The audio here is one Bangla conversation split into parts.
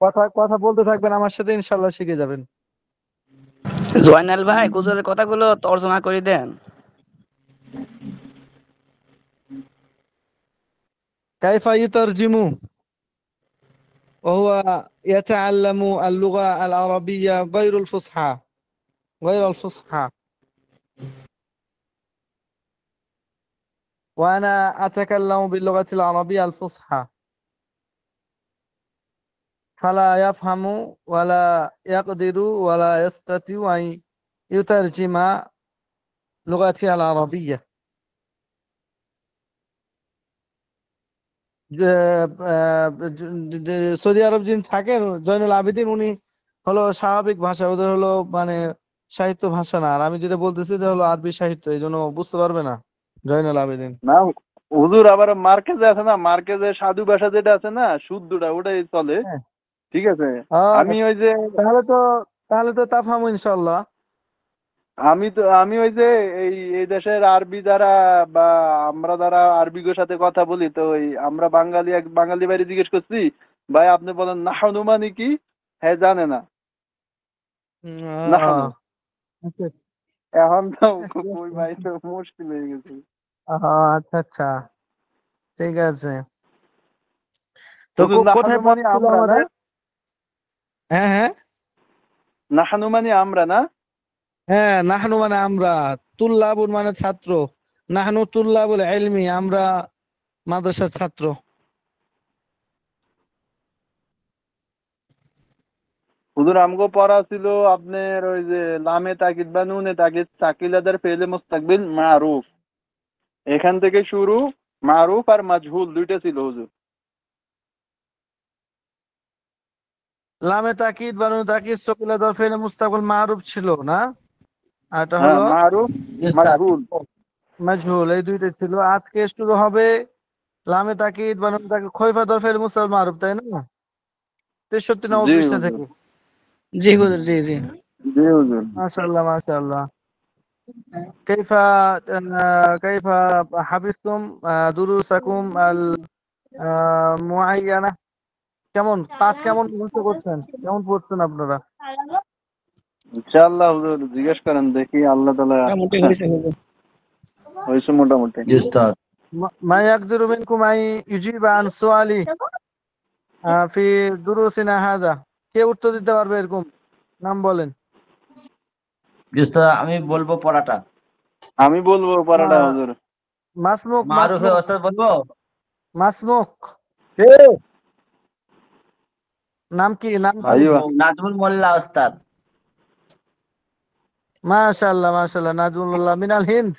কথা কথা বলতে থাকবেন আমার সাথে, ইনশাল্লাহ শিখে যাবেন। জয়নাল ভাই হুজুরের কথাগুলো তর্জমা করে দেন। কাইফা ইউতারজিমু وهو يتعلم اللغة العربية غير الفصحى وأنا أتكلم باللغة العربية الفصحى فلا يفهم ولا يقدر ولا يستطيع أن يترجم لغتي العربية। সৌদি আরব যিনি থাকেন জয়নুল আবেদিন, উনি হলো স্বাভাবিক ভাষা, ওদের হলো মানে সাহিত্য ভাষা না। আর আমি যেটা বলতেছি এটা হলো আরবি সাহিত্য, এই জন্য বুঝতে পারবে না জয়নুল আবেদিন। না হুজুর, আবার মার্কেজে আছে না, মার্কেজে সাধু ভাষা যেটা আছে না, শুদ্ধটা ওটাই চলে। হ্যাঁ। ঠিক আছে। আহ, আমি ওই যে তাহলে তো তাহলে তো তাফহামু ইনশাল্লাহ। আমি ওই যে এই এই দেশের আরবি দ্বারা বা আমরা দ্বারা আরবিগোর সাথে কথা বলি, তো ওই আমরা বাঙালি এক বাঙালি বাইরে জিজ্ঞেস করছি, ভাই আপনি বলেন নাহনু মানে কি? হ্যাঁ জানে না নাহনু। আহ, আচ্ছা এখন তো ওই ভাই তো মুশকিল হয়ে গেছে। আচ্ছা আচ্ছা, ঠিক আছে। তো হুজুর নাহানু কোথায় মানে পড়ছিল আমরা না? আমাদের? হ্যাঁ হ্যাঁ নাহানু মানে আমরা না? হ্যাঁ, নাহনু মানে আমরা, তুল্লাবুন মানে ছাত্র, নাহনু তুল্লাবুল ইলমি, আমরা মাদ্রাসার ছাত্র। হুজুর আমগো পড়া ছিল আপনার ওই যে লামে তাকিদ বা নুনে তাকিদ তাকিলাদার ফেলে মুস্তাকবিল মারুফ, এখান থেকে শুরু। মারুফ আর মাজহুল দুইটা ছিল হুজুর। লামে তাকিদ বানু তাকিদ সকিলা দরফেন মুস্তাকবিল মারুফ ছিল না, আর এটা হ্যাঁ হলো মারুফ মাজহুল। মাজহুল, এই দুইটা ছিল। আজকে শুরু হবে লামে তাকিদ বানু তাকিদ খৈফা দরফেন মুস্তাকবিল মারুফ, তাই না? 63 নম্বর জি পৃষ্ঠা হুজুর। থেকে। জি হুজুর, জি জি। জি হুজুর। মাশাআল্লাহ মাশাআল্লাহ। كيف كيف حفظتم دروسكم المعينة؟ কেমন পাঠ কেমন মুখস্থ করছেন, কেমন পড়ছেন আপনারা? ইনশাআল্লাহ হুজুর জিজ্ঞেস করেন, দেখি আল্লাহ তাআলা। মোটামুটি হয়েছে হুজুর। হয়েছে মোটামুটি। জি উস্তাদ। ما يقدر منكم أن يجيب عن سؤالي في دروسنا هذا? কে উত্তর দিতে পারবে এরকম? নাম বলেন। জি উস্তাদ, আমি বলবো পড়াটা। আমি বলবো পড়াটা আহ, হুজুর। মাসমুক মারুফে মাসমুক ওস্তাদ বলবো। মাসমুক কে? নাম কি, নাম কি? আইবা। নাজমুল মোল্লা ওস্তাদ। মাশাআল্লাহ মাশাআল্লাহ, নাজমুল্লাহ মিনাল হিন্দ।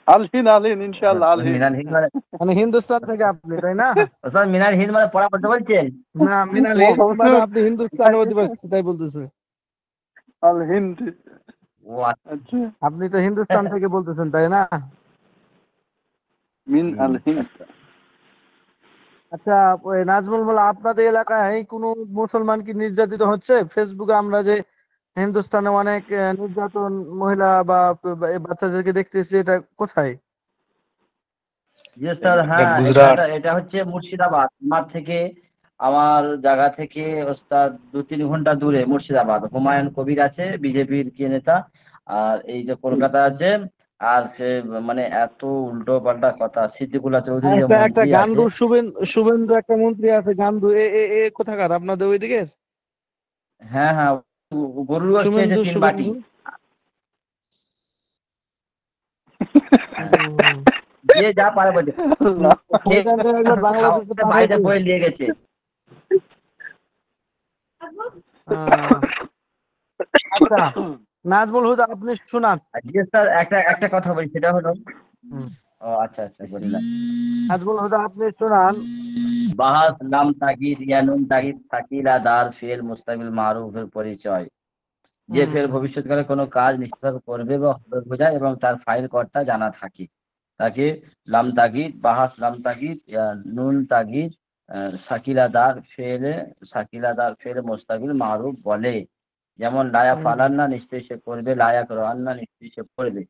আলহিন আলহিন ইনশাআল্লাহ আলহিন। মিনাল হিন্দ মানে মানে হিন্দুস্তান থেকে আপনি, তাই না? ওস্তাদ, মিনাল হিন্দ মানে পড়া পড়তে বলছেন? না, মিনাল ও হিন্দ মানে হুজুর আপনি হিন্দুস্তান অধিবাসী, তাই বলতেছে। আল হিন্দ। ও আচ্ছা। আচ্ছা। আপনি তো হিন্দুস্তান থেকে বলতেছেন, তাই না? মিন আল হিন্দ। আচ্ছা। আচ্ছা, ওই নাজমুল মোল্লা, আপনাদের এলাকায় কোনো মুসলমান কি নির্যাতিত হচ্ছে? ফেসবুকে আমরা যে হিন্দুস্তানে অনেক নির্যাতন মহিলা বা বাচ্চাদেরকে দেখতেছি, এটা কোথায়? জি উস্তাদ, এটা হ্যাঁ, গুজরাট। এটা হচ্ছে মুর্শিদাবাদ। আমার জায়গা থেকে ওস্তাদ 2-3 ঘন্টা দূরে মুর্শিদাবাদ। হুমায়ুন কবির আছে, বিজেপির যে নেতা। আর এই যে কলকাতা আছে। আর সে মানে এত উল্টো পাল্টা কথা, সিদ্দিকুল্লাহ চৌধুরী যে একটা একটা মন্ত্রী আছে। গান্ডু শুভেন্দু একটা মন্ত্রী আছে, গান্ডু, এ এ এ কোথাকার, আপনাদের ওইদিকে? হ্যাঁ হ্যাঁ, গরুর গোশত খেয়েছে শুভেন্দু 3 বাটি। শুভেন্দু হ্যাঁ, হুম, যে যা পারে বলছে। আল্লাহ। খেয়ে ওইখান থেকে একবার বাংলাদেশে খাওয়া পাঠাই বাড়িতে দিন। বয়ে নিয়ে গেছে। আহ, আচ্ছা, নাজমুল হুদা আপনি শোনান। আর জি স্যার, একটা একটা কথা বলি, সেটা হলো। হুম, ও আচ্ছা আচ্ছা, বলিলাম। নাজমুল হুদা আপনি শোনান। বাহাস লাম তাগিদ ইয়ানুন তাগিদ সাকিলা দার ফেল মুস্তামিল মারুফের পরিচয়। যে ফেল হুম, ভবিষ্যৎকালে কোনো কাজ নিশ্চিত করবে বা হবে বোঝায় এবং তার ফাইল কর্তা জানা থাকে, তাকে লাম তাগিদ, বাহাস লাম তাগিদ, নুন তাগিদ, সাকিলাদার ফেল মুস্তাকিল মারুফ বলে। যেমন লায়া হুম। ফালান্না, নিশ্চয়ই সে করবে, লায়া রান্না, নিশ্চয়ই সে করবে।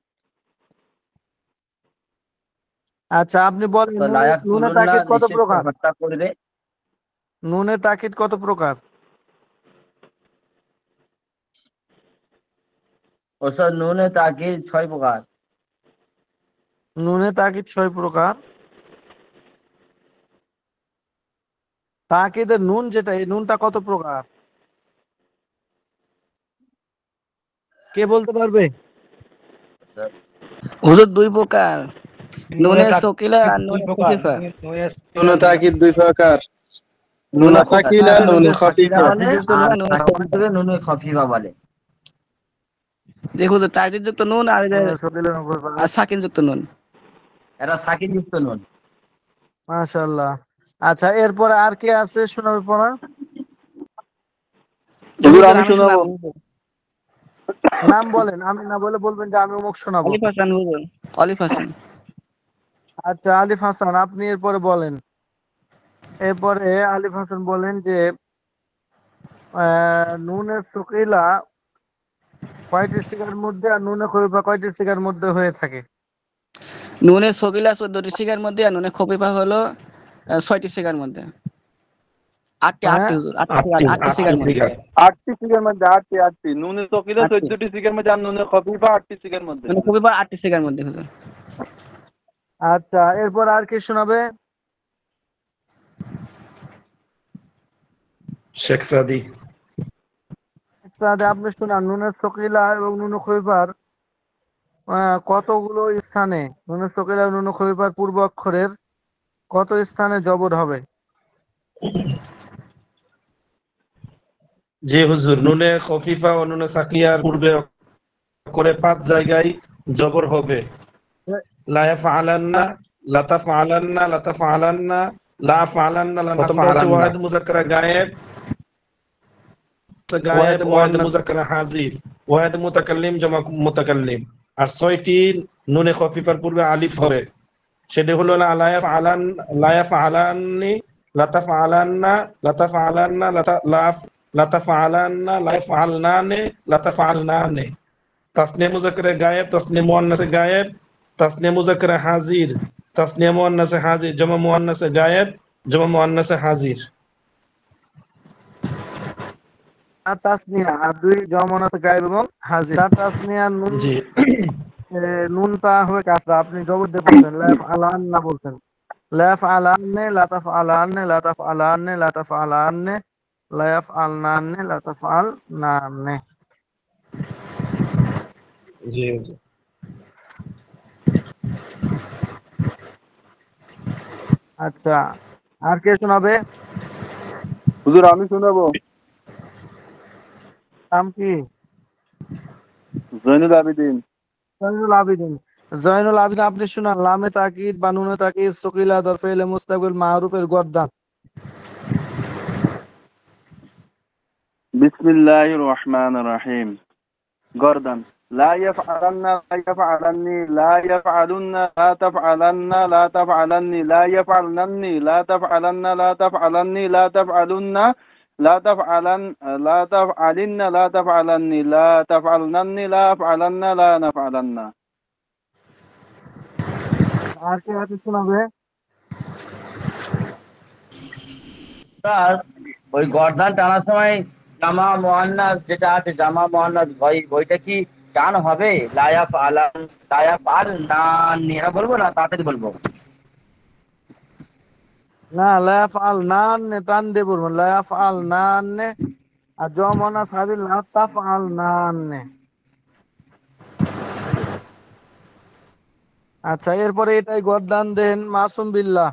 আচ্ছা, আপনি বলেন তো লায়া নুনে তুলুন্না, তাকিদ কত নিশ্চয়ই সে প্রকার? হত্যা করবে। নুনে তাকিদ কত প্রকার? ওস্তাদ নুনে তাকিদ 6 প্রকার। নুনে তাকিদ 6 প্রকার। তাকিদের নুন যেটা, এই নুনটা কত প্রকার? কে বলতে পারবে? হুজুর 2 প্রকার, নুনে নুনে সকিলা তাকিদ আর 2 নুনে প্রকার। খফিফা। নুনে তাকিদ 2 প্রকার, নুনে নুনে সাকিলা, তাকিদের নুনে সাকিরা খফিফা। বলে তাকদীরযুক্ত নুন আর আর নুনে তাকিদকে নুনে খফিফা বলে। যে হুজুর তাকদীরযুক্ত নুন আর সকিলের উপর পারে। আর সাকিনযুক্ত নুন। এরা সাকিনযুক্ত নুন। মাশাআল্লাহ। আচ্ছা, এরপরে আর কে আছে শোনাবে পড়া? হুজুর হুজুর আমি আমি শোনাবো। শোনাবো হুজুর। নাম বলেন, আমি না বলে বলবেন যে আমি অমুক শোনাবো। অলিফ হাসান হুজুর, অলিফ হাসান। আচ্ছা, আলিফ হাসান আপনি এরপরে বলেন। এরপরে আলিফ হাসান বলেন যে নুনের সকিলা কয়টি সিগার মধ্যে আর নুনে খলিফা কয়টি সিগার মধ্যে হয়ে থাকে? নুনে সকিলা 14টি শিখার মধ্যে আর নুনে খফিফা হলো 6টি শিখার মধ্যে। আটটি হ্যাঁ, আটটি হুজুর, আটটি শিখার মধ্যে। 8টি সিগের মধ্যে 8টি নুনে সকিলা আটটি 14টি সিগের মধ্যে আর নুনে খফিফা 8টি সিগের মধ্যে। নুনে খফিফা 8টি শিখার মধ্যে হুজুর। আচ্ছা, এরপর আর কে শোনাবে? শেখ সাদি। তাহলে আপনি শোনান, নুনের সকিলা এবং নুনে খলিফার কতগুলো স্থানে, নুনের সকিলা এবং নুনে খলিফার পূর্ব অক্ষরের কত স্থানে জবর হবে? জি হুজুর, নুনে খফিফা ও নুনে সাকিয়ার পূর্বে করে 5 জায়গায় জবর হবে। লা ইয়াফআলান্না, লা তাফআলান্না, লা তাফআলান্না, লা আফআলান্না, লা নাফআলান্না। ওয়াহিদ মুযাক্কার গায়েব, গায়েব ওয়াহিদ মুযাক্কার হাজির, ওয়াহিদ মুতাকাল্লিম জামা মুতাকাল্লিম। আর 6টি নুনে খফিফার পূর্বে আলিফ হবে। সেটি হলো লা ইয়াফআলান, লা ইয়াফআলান্নি, লা তাফআলান্না, লা তাফআলান্না, লা তাফআলান্না, লা ইয়াফআলনানে, লা তাফআলনানে। তাসনিয়া মুযাক্কারে গায়েব, তাসনিয়া মুয়ান্নাসে গায়েব, তাসনিয়া মুযাক্কারে হাজির, তাসনিয়া মুয়ান্নাসে হাজির, জামা মুয়ান্নাসে গায়েব, জামা মুয়ান্নাসে হাজির। আর তাসনিয়া আর দুই জমন আছে গায়েব এবং হাজির। তার তাসনিয়া নুন জি নুনটা হবে কাসরা, আপনি জবর দিয়ে বলছেন, লাফ আলান না বলছেন। লাফ আলান্নে লাতাফ আলান্নে লাতাফ আলান্নে লাতাফ আলান্নে লাফ আলনান্নে লাতাফ আল নান্নে। জি আচ্ছা, আর কে শোনাবে? হুজুর আমি শোনাবো। নাম কি? জৈনুল আবেদিন। জয়নুল আবিদিন। জয়নুল আবিদিন আপনি শোনান, লামে তাকিদ বা নুনে তাকিদ সকিলা দরফেলে মুস্তাকিল মারুফের গর্দান। বিসমিল্লাহির রহমানির রহিম। গর্দান লা ইয়াফআলান্না, লা ইয়াফআলান্নি, লা ইয়াফআলুন্না, লা তাফআলান্না, লা তাফআলান্নি, লা ইয়াফআলনান্নি, লা তাফআলান্না, লা তাফআলান্নি, লা তাফআলুন্না, লা তাফআলান, লা তাফআলিন্না, লা তাফআলান্নি, লা তাফআলনান্নি, লা আফআলান্না, লা নাফআলান্না। আর কে হাতে শোনাবে? তার ওই গর্দান টানার সময় জামা মুয়ান্নাস যেটা আছে, জামা মুয়ান্নাস ওইটা কি টান হবে? লায়াফ আলান, লায়াফ আল নান, এটা বলবো না তাড়াতাড়ি বলবো। না, লাফ আল নান্নে টান দিয়ে বলবেন, লাফ আল নান্নে। আর জমনা সাবিল লাতাফ আল নান্নে। আচ্ছা, এরপরে এটাই গর্দান দেন মাসুম বিল্লাহ।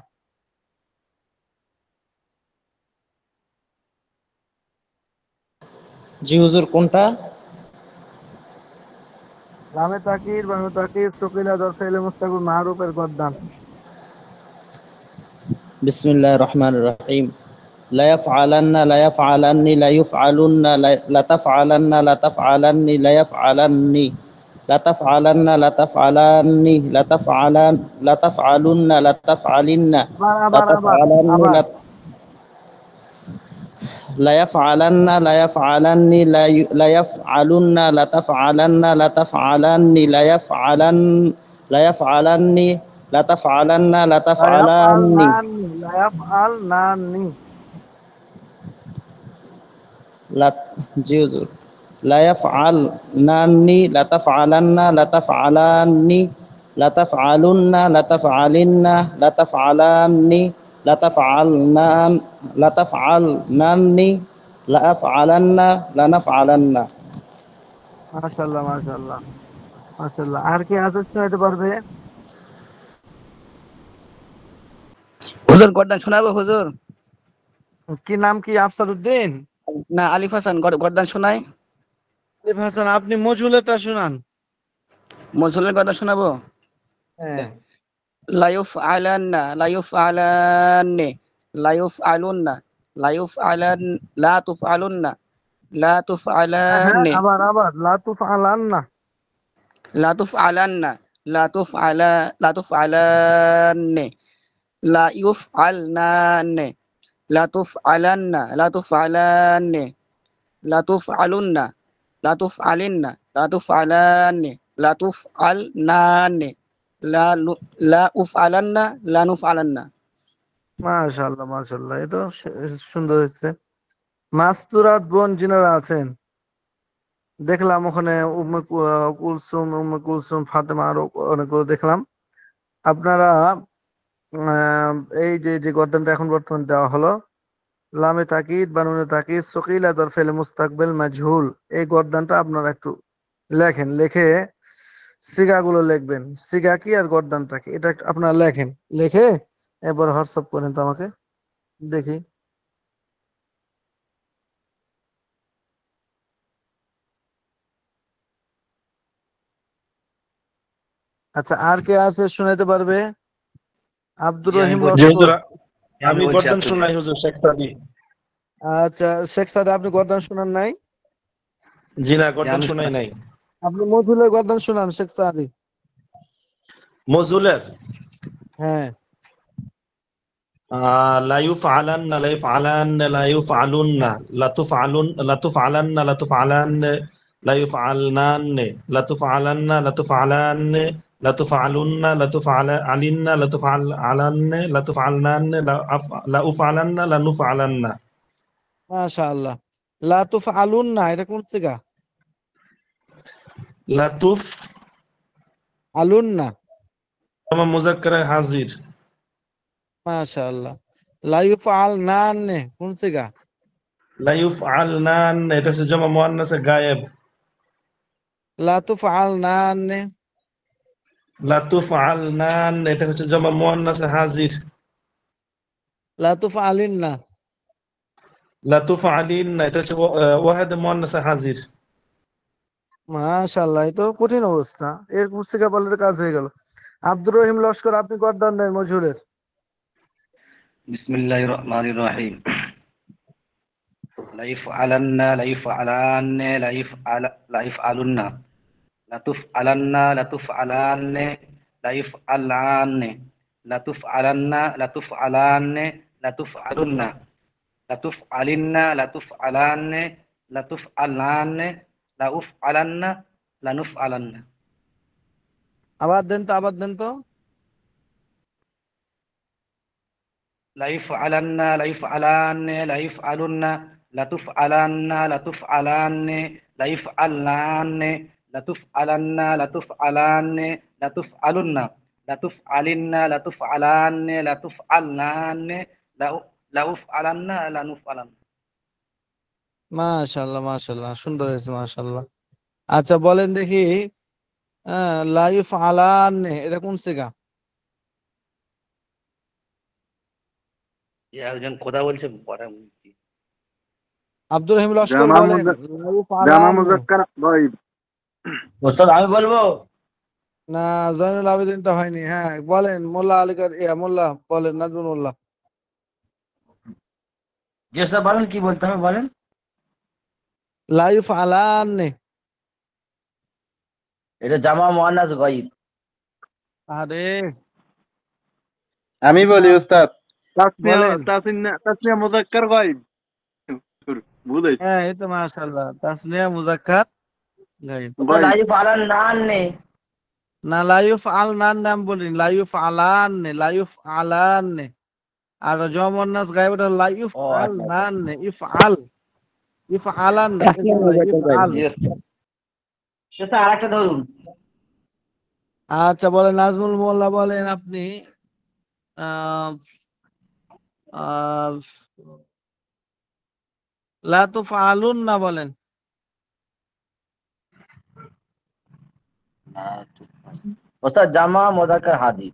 জি হুজুর, কোনটা? লামে তাকির বানু তাকির সকিলা দরফেলে মুস্তাকিল মারুফের গর্দান। বিসমিল্লাহির রহমানির রহিম। লা ইয়াফআলান্না, লা ইয়াফআলান্নি, লা ইউফআলুন্না, লা তাফআলান্না, লা তাফআলান্নি, লা ইয়াফআলান্নি, লা তাফআলান্না, লা তাফআলান্নি, লা তাফআলুন্না, লা তাফআলিন্না, আবার লা আবার আবার তাফআলান্নি, আবার লা ইয়াফআলান্না, লা ইয়াফআলান্নি, লা ইয়াফআলুন্না, লা তাফআলান্না, লা তাফআলান্নি, লা ইয়াফআলান্নি, লা তাফআলান্না, লা লাফ আল তাফআলান্নি। নান্নি লাফ আল নান্নি। লা জি হুজুর লা ইয়াফআলনানি লাতাফআলান্না লাতাফআলান্নি লাতাফআলুন্না লাতাফআলিন্না লাতাফআলান্নি লাতাফআলনান লাতাফআলনান্নি লাআফআলান্না লানাফআলান্না। মাশাআল্লাহ, মাশাআল্লাহ, মাশাআল্লাহ। আর কি আছে শোনাতে পারবে? হুজুর গর্দান শোনাবো হুজুর? কি নাম কি? আফসার উদ্দিন? না, আলিফ হাসান গর্দান শোনাই। আলিফ হাসান, আপনি মজহুলেরটা শোনান। মজহুলের গর্দান শোনাবো? হ্যাঁ। লাইফ আলান্না লাইফ আলান্নে লাইফ আলুন্না লাইফ আলান লা তুফ আলুন্না লা তুফ হ্যাঁ, আলান্নে আবার লাতুফ আলান্না। লা তুফ আলান্না লা তুফ আলা লা তুফ আলান্নে লা ইউফ আলনান্নে লা তুফ আলান্না লা তুফ আলান্নে লা তুফ আলুন্না লা তুফ আলিন্না লা তুফ আলান্নে লা তুফ আলনান্নে লা লা উফ আলান্না লা নুফ আলান্না। মাশাআল্লাহ, মাশাআল্লাহ, এ তো সুন্দর হয়েছে। মাস্তুরাত বোন যিনারা আছেন, দেখলাম ওখানে উম্মে কুলসুম ফাতেমা আরো অনেকগুলো দেখলাম। আপনারা এই যে গদ্দানটা এখন বর্তমান দেওয়া হলো, লামে তাকিদ বানুনে তাকিদ সকিলা দর ফেলে মুস্তাকবিল মাজহুল, এই গদ্দানটা আপনারা একটু লেখেন, লিখে সিগাগুলো লিখবেন। সিগা কি আর গদ্দানটা কি এটা আপনারা লেখেন, লিখে এবার হোয়াটসঅ্যাপ করেন তো আমাকে, দেখি। আচ্ছা, আর কে আছে শোনাতে পারবে? আব্দুর জি আমি রহিম বলছি, জি লস্কর। হুজুর, আমি আমি বলছি গর্দান আপনাকে। শোনাই হুজুর, শেখ সাদি। আচ্ছা, শেখ সাদে আপনি গর্দান শোনান নাই? জি না, জি গর্দান আমি শোনাই নাই। আপনি মজুলের গর্দান শোনান শেখ সাদি। মজুলের হ্যাঁ। لا يفعلن لا يفعلن لا يفعلن لا تفعلن لا تفعلن لا تفعلن لا يفعلن لا تفعلن لا تفعلن لا تفعلن لا تفعلن لا تفعلن لا تفعلن لا أفعلن لا نفعلن। মাশাআল্লাহ। লা তুফআলুন না, এটা কোন সিগা? لا تف আলুন না। مذكر حاضر। মাশাআল্লাহ। লা ইউফআল নান কোন সিগা? لا يفعلن এটা হচ্ছে জমা মুয়ান্নাস গায়েব। লা তুফআল নান। لا تفعلن এটা হচ্ছে জমা মুয়ান্নাস হাজির। লা তুফআলিন না। لا تفعلن এটা হচ্ছে ওয়াহিদ মুয়ান্নাস হাজির। মাশাআল্লাহ, এই তো কঠিন অবস্থা, এর কোন সিগা বলার কাজ হয়ে গেল। আব্দুর রহিম লস্কর, আপনি গর্দান দেন মজহুরের। বিসমিল্লাহির রহমানির রহিম। লা ইফআলান্না লা ইফআলান্না লা ইফআলুন্না লা তুফআলান্না লা তুফআলান্না লা ইফআলান্না লা তুফআলান্না লা তুফআলান্না লা তুফআলুন্না লা তুফআলিন্না লা তুফআলান্না লা তুফআলান্না লা উফআলান্না লা নুফআলান্না। আবার দেন তো, আবার দেন তো। لا يفعلن لا يفعلن لا يفعلن لا تفعلن لا تفعلن لا يفعلن لا تفعلن لا تفعلن لا تفعلن لا تفعلن لا تفعلن لا تفعلن لا أفعلن لا نفعلن। মাশাআল্লাহ, মাশাআল্লাহ, সুন্দর হয়েছে, মাশাআল্লাহ। আচ্ছা বলেন দেখি, লা ইউফআলান এটা কোন সিগা? একজন কথা বলছে পরে বলছি। আব্দুর রহিম লস্কর জামা বলেন। লা জামা ইউফআলান। মুজাক্কার গায়ব। ওস্তাদ আমি বলবো? না, জয়নুল আবেদিনটা হয়নি। হ্যাঁ বলেন, মোল্লা আলীকার মোল্লা বলেন, নাজমুল মোল্লা। জি স্যার বলেন, কি বলতে হবে বলেন। লা ইউফআলান। এটা জামা মুয়ান্নাস গায়ব। আরে আমি বলি উস্তাদ, বলেন। তাসনিয়া মুজাক্কার গায়ব। ভুল হয়েছে। হ্যাঁ, এই তো মাশাআল্লাহ, তাসনিয়া মুজাক্কার গায়ব। ওস্তাদ লা ইফআলান্না না, লা ইউফআল নাম বলিনি, লা ইউফআলান, লা ইউফআলান। আর জমন্নাস গায়ব, এটা লা ও ইউফআল আচ্ছা আচ্ছা। নান, ইফআল। ইফআলান তাসনিয়া মুজাক্কার গায়েব। ইফআল। জি স্যার আরেকটা ধরুন। আচ্ছা বলেন নাজমুল মোল্লা, বলেন আপনি আহ আহ লা তুফআলুন না বলেন। ওস্তাদ জামা মুযাক্কার হাজির।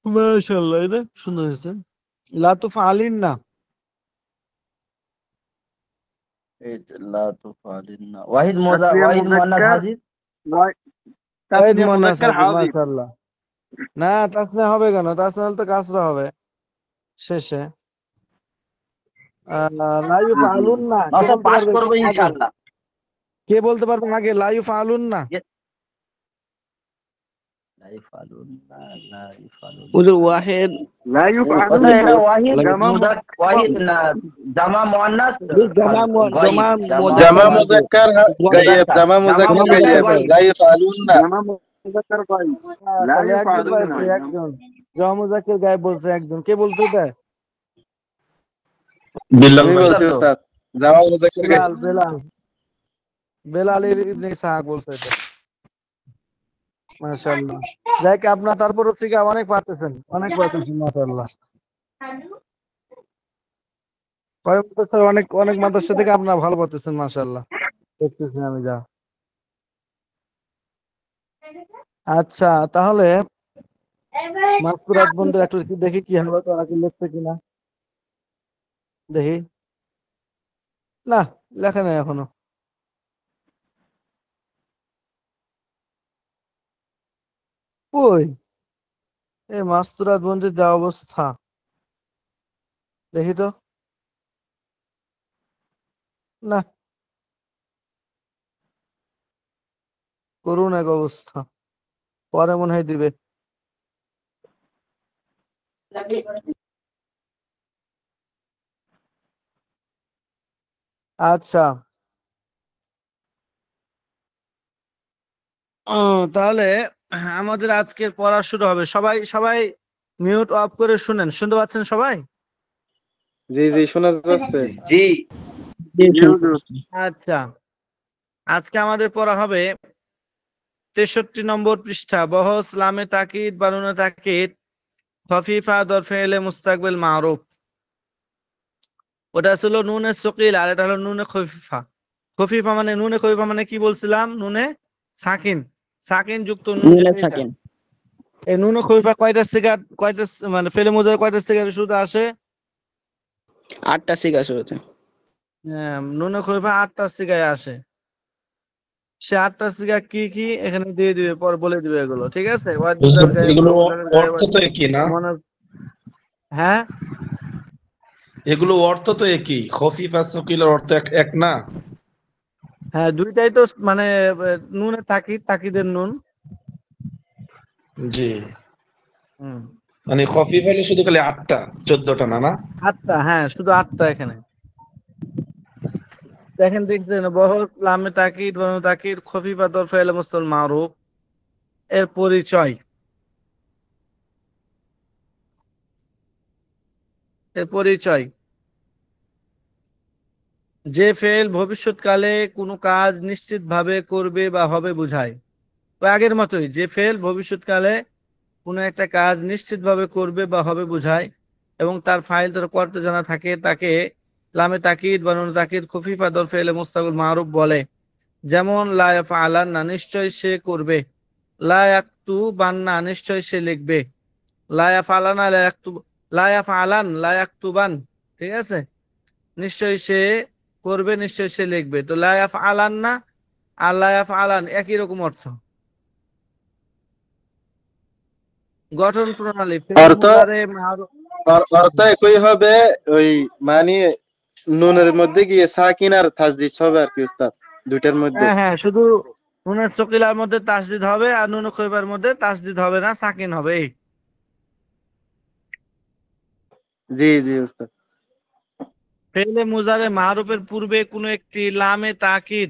মাশাআল্লাহ, এটা সুন্দর হয়েছে। লা তুফআলিন না। লা তুফালিন্না ওয়াহিদ তাসনিয়া ওয়াহিদ মুয়ান্নাস মুযাক্কার হাজির। ওয়াহিদ তাসনিয়া মুয়ান্নাস মুযাক্কার হাজির, হাজির। মাশাআল্লাহ। না তাসনিয়া হবে কেন? তাসনিয়া হলে তো কাসরা হবে শেষে। লা জি জি ইউফআলুন না, কে ওস্তাদ বলতে পাস পারবে করবো আগে? ইনশাআল্লাহ। কে বলতে পারবে আগে লা ইউফআলুন না? লা ইফআলুন্না লা হুজুর ইফআলুন্না। ওয়াহিদ লা ওস্তাদ ইউফআলুন্না এটা ওয়াহিদ জামা ওয়াহিদ না জামা মুয়ান্নাস জামা গায়েব জামা জামা মুজাক্কার মুজাক্কার গায়েব, জামা জামা মুজাক্কার মুজাক্কার গায়েব, গায়েব। লা ইয়াফআলুনা। জামা মুযাক্কার গায়েব, লা তাহলে একজন ইউফআলুন্না। পাইছে, একজন জামুজাকের গায়েব বলছে একজন। কে বলছে এটা? বিল্লাল আমি ভাই। বলছি ওস্তাদ তো উস্তাদ, জামা মুজাক্কার গায়েব। বেলাল বেলাল বেলাল ইবনে ইসহাক বলছে এটা। মাশাআল্লাহ। যাক আপনার তারপর হচ্ছে কি অনেক পারতেছেন, অনেক পারতেছেন মাশাআল্লাহ। কয়েক বছর অনেক অনেক মাদ্রাসা থেকে আপনার ভালো পারতেছেন মাশাআল্লাহ, দেখতেছি আমি যা। আচ্ছা তাহলে মাসকুরাত বন্ধু একটু কি দেখি কি হবে, তারা কি লিখছে কিনা দেখি। না, লেখা নাই এখনো। কই এই মাসকুরাত বন্ধুর যা অবস্থা, দেখি তো। না, করুন এক অবস্থা, পরে মনে হয় দিবে। আচ্ছা তাহলে আমাদের আজকের পড়া শুরু হবে। সবাই সবাই মিউট অফ করে শুনেন, শুনতে পাচ্ছেন সবাই? জি জি, শোনা যাচ্ছে। জি জি হুজুর। আচ্ছা, আজকে আমাদের পড়া হবে 63 নম্বর পৃষ্ঠা, বহস লামে তাকিদ বানুনা তাকিদ খফিফা দর ফেলে মুস্তাকবিল মারুফ। ওটা ছিল নুনে সকিল আর এটা হলো নুনে খফিফা। খফিফা মানে নুনে খফিফা মানে কি বলছিলাম? নুনে সাকিন, সাকিন যুক্ত নুন নুনে যেটা এটা। থাকেন। এই নুনে খফিফা কয়টা সিগার, কয়টা মানে ফেলে মোজার কয়টা সিগার শুরুতে আসে? 8টা সিগা শুরুতে। হ্যাঁ, নুনে খলিফা 8টা সিগায় আসে। সে 8টা সিগা কি কি এখানে দিয়ে দিবে, পর বলে দিবে এগুলো, ঠিক আছে? ওয়াজিদার হুজুর, গায়েব, এগুলো জমজাকের গায়েব, অর্থ তো একই না? হ্যাঁ এগুলো অর্থ তো একই, খফিফ আর সকিলের অর্থ এক এক না? হ্যাঁ, দুইটাই তো মানে নুনে তাকিদ, তাকিদের নুন। জি, হুম, মানে খফিফ হলে শুধু খালি 8টা, 14টা না না? 8টা, হ্যাঁ শুধু 8টা এখানে। দেখেন দেখছেন, বহর লামে তাকিদ বানু তাকিদ খফিফা দর ফেল মুস্তাল মারুফ এর পরিচয়। এর পরিচয় যে ফেল ভবিষ্যৎকালে কোনো কাজ নিশ্চিতভাবে করবে বা হবে বোঝায়। ওই আগের মতোই, যে ফেল ভবিষ্যৎকালে কোনো একটা কাজ নিশ্চিতভাবে করবে বা হবে বোঝায় এবং তার ফাইল তার করতে জানা থাকে তাকে লামে তাকিদ বা নুন তাকিদ খফিফা দর ফেলে মুস্তাকুল মারুফ বলে। যেমন লা ইয়াফআলান্না, নিশ্চয় সে করবে। লা ইয়াকতুবান্না, নিশ্চয় সে লিখবে। লা ইয়াফআলানা লা ইয়াকতুব, লা ইয়াফআলান লা ইয়াকতুবান, ঠিক আছে? নিশ্চয় সে করবে, নিশ্চয় সে লিখবে। তো লা ইয়াফআলান্না আর লা ইয়াফআলান একই রকম অর্থ, গঠন প্রণালী। ফেল অর্থ মুদারে মারুফ। অর্থ একই হবে, ওই মানে নুনের মধ্যে গিয়ে সাকিন আর তাসদিদ হবে আর কি উস্তাদ, দুইটার মধ্যে। হ্যাঁ হ্যাঁ, শুধু নুনের সকিলার মধ্যে তাসদিদ হবে আর নুন খৈবার মধ্যে তাসদিদ হবে না, সাকিন হবে। এই জি জি উস্তাদ। ফেলে মুজারে মারুফের পূর্বে কোনো একটি লামে তাকিদ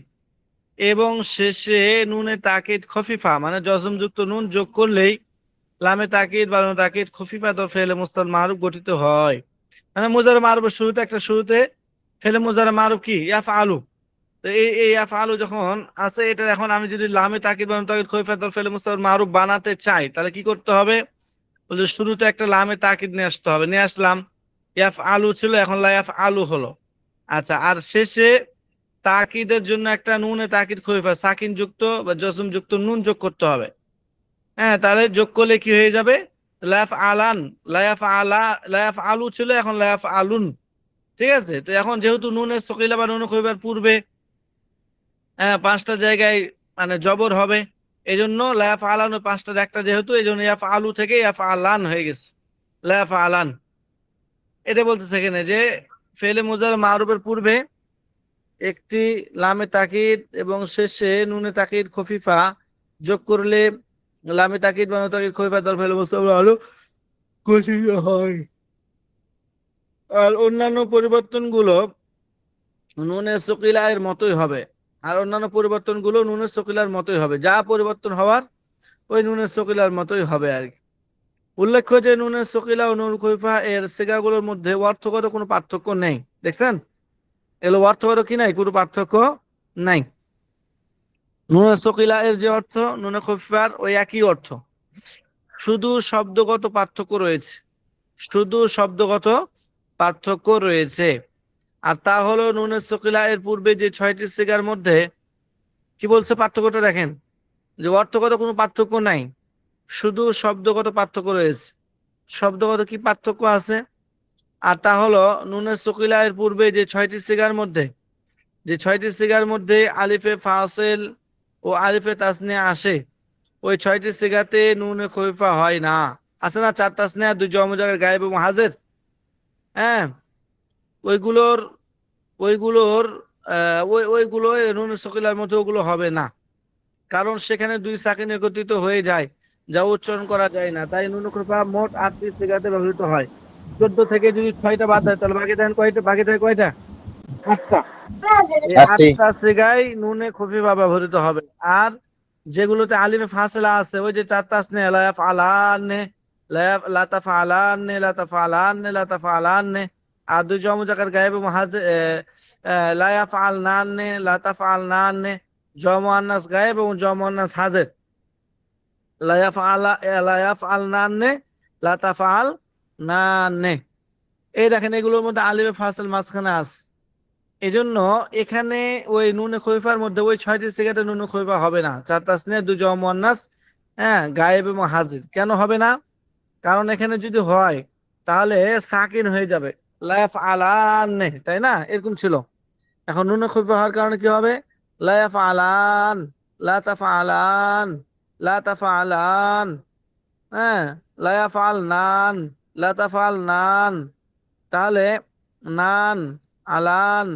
এবং শেষে নুনে তাকিদ খফিফা মানে জজমযুক্ত নুন যোগ করলেই লামে তাকিদ বা নুনে তাকিদ খফিফা তো ফেলে মুস্তাল মারুফ গঠিত হয়। মানে মুজারে মারুফের শুরুতে ফেলে মুজারে মারুফ কি ইয়াফআলু। তো এই ইয়াফআলু যখন আছে, এটা এখন আমি যদি লামে তাকিদ বা তাকিদ খৈফা দর ফেলে মুজারে মারুফ বানাতে চাই, তাহলে কি করতে হবে? বলে শুরুতে একটা লামে তাকিদ নিয়ে আসতে হবে। নিয়ে আসলাম, ইয়াফআলু ছিল, এখন লা ইয়াফআলু হলো। আচ্ছা, আর শেষে তাকিদের জন্য একটা নুনে তাকিদ খৈফা সাকিন যুক্ত বা জজম যুক্ত নুন যোগ করতে হবে। হ্যাঁ, তাহলে যোগ করলে কি হয়ে যাবে? লাফ আলান, লাফ আলা, লাফ আলু ছিল, এখন লাফ আলুন। ঠিক আছে, তো এখন যেহেতু নুনের সকিলা বা নুন খৈবার পূর্বে পাঁচটা জায়গায় মানে জবর হবে, এই জন্য লাফ আলান পাঁচটার একটা যেহেতু, এই জন্য ইয়াফ আলু থেকে ইয়াফ আলান হয়ে গেছে, লাফ আলান। এটা বলতেছে এখানে যে ফেলে মুজার মারুফের পূর্বে একটি লামে তাকিদ এবং শেষে নুনে তাকিদ খফিফা যোগ করলে লামে তাকিদ বা নুনে তাকিদ খফিফা দর ফেলে মুস্তাবর আলু গঠিত হয়। আর অন্যান্য পরিবর্তনগুলো নুনে সকিলা এর মতোই হবে। আর অন্যান্য পরিবর্তনগুলো নুনে সকিলার মতোই হবে, যা পরিবর্তন হওয়ার ওই নুনে সকিলার মতোই হবে আর কি। উল্লেখ্য যে নুনে সকিলা ও নুন খফিফা এর সিগাগুলোর মধ্যে অর্থগত কোনো পার্থক্য নেই। দেখছেন, এগুলো অর্থগত কি নাই, কোনো পার্থক্য নাই। নুনে সকিলা এর যে অর্থ নুনে খফিফার ওই একই অর্থ, শুধু শব্দগত পার্থক্য রয়েছে, শুধু শব্দগত পার্থক্য রয়েছে। আর তা হলো নুনে সকিলা এর পূর্বে যে 6টি সিগার মধ্যে কি বলছে পার্থক্যটা দেখেন, যে অর্থগত কোনো পার্থক্য নাই, শুধু শব্দগত পার্থক্য রয়েছে। শব্দগত কি পার্থক্য আছে? আর তা হলো নুনে সকিলা এর পূর্বে যে 6টি সিগার মধ্যে, যে 6টি সিগার মধ্যে আলিফে ফাসিল ও আলিফে তাসনিয়া আসে, ওই 6টি সিগাতে নুনে খফিফা হয় না। আছে না 4 তাসনিয়া 2 জমজার গায়েব এবং হাজির। হ্যাঁ, ওইগুলোর ওইগুলোর ওইগুলো নুনে সকিলার মধ্যে ওগুলো হবে না, কারণ সেখানে 2 সাকিন একত্রিত হয়ে যায়, যা উচ্চারণ করা যায় না। তাই নুনে খফিফা মোট 8টি সিগাতে ব্যবহৃত হয়। 14 থেকে যদি 6টা বাদ দেয় তাহলে বাকি থাকে কয়টা? বাকি থাকে কয়টা? 8টা। এই 8টি। 8টা সিগায় নুনে খফিফা ব্যবহৃত হবে। আর যেগুলোতে আলিফে ফাসিলা আছে, ওই যে 4 তাসনিয়া লা ইয়াফআলানে, লা তাফআলানে, লা তাফআলানে, লা তাফআলানে, আর 2 জমজাকার গায়েব এবং হাজির লা ইয়াফআলনানে, লা তাফআলনানে, মুআন্নাস গায়েব এবং মুআন্নাস হাজির, লা ইয়াফআলা, লা ইয়াফআলনানে, লা তাফআলনানে। এই দেখেন এগুলোর মধ্যে আলিফে ফাসিল মাঝখানে আছে। এই জন্য এখানে ওই নুনে খফিফার মধ্যে ওই 6টি সিগাতে নুনে খফিফা হবে না। 4 তাসনিয়া 2 জমা মুয়ান্নাস, হ্যাঁ, গায়েব এবং হাজির। কেন হবে না? কারণ এখানে যদি হয় তাহলে সাকিন হয়ে যাবে, লা ইয়াফআলানে, তাই না? এরকম ছিল। এখন নুনে খফিফা হওয়ার কারণে কি হবে? লা ইয়াফআলান, লা তাফআলান, লা তাফআলান, হ্যাঁ, লা ইয়াফআলনান, লা তাফআলনান। তাহলে নান, আলান,